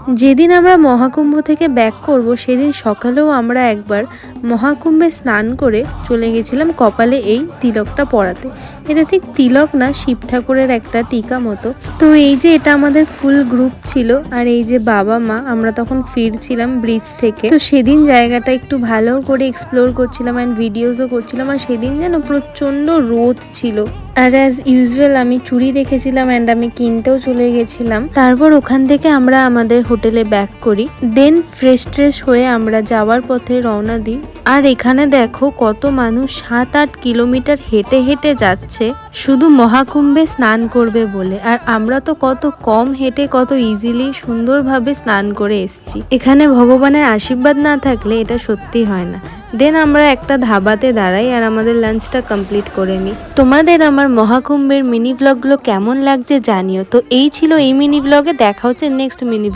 যেদিন আমরা মহাকুম্ভ থেকে ব্যাক করব সেদিন সকালেও আমরা একবার মহাকুম্ভে স্নান করে চলে গেছিলাম কপালে এই তিলকটা পরাতে। এটা ঠিক তিলক না, শিব ঠাকুরের একটা টিকা মতো। তো এই যে এটা আমাদের ফুল গ্রুপ ছিল, আর এই যে বাবা মা, আমরা তখন ফিরছিলাম ব্রিজ থেকে। তো সেদিন জায়গাটা একটু ভালো করে এক্সপ্লোর করছিলাম অ্যান্ড ভিডিওসও করছিলাম। আর সেদিন যেন প্রচণ্ড রোদ ছিল। আর অ্যাজ ইউজুয়াল আমি চুড়ি দেখেছিলাম অ্যান্ড আমি কিনতেও চলে গেছিলাম। তারপর ওখান থেকে আমরা আমাদের হোটেলে ব্যাক করি। দেন ফ্রেশ ট্রেশ হয়ে আমরা যাওয়ার পথে রওনা দিই। আর এখানে দেখো কত মানুষ 7-8 কিলোমিটার হেঁটে হেঁটে যাচ্ছে শুধু মহাকুম্ভে স্নান করবে বলে। আর আমরা তো কত কম হেঁটে কত ইজিলি সুন্দরভাবে স্নান করে এসেছি। এখানে ভগবানের আশীর্বাদ না থাকলে এটা সত্যি হয় না। দেন আমরা একটা ধাবাতে দাঁড়াই আর আমাদের লাঞ্চটা কমপ্লিট করে নিই। তোমাদের আমার মহাকুম্ভের মিনি ব্লগগুলো কেমন লাগছে জানিও। তো এই ছিল এই মিনি ব্লগে। দেখা হচ্ছে নেক্সট মিনি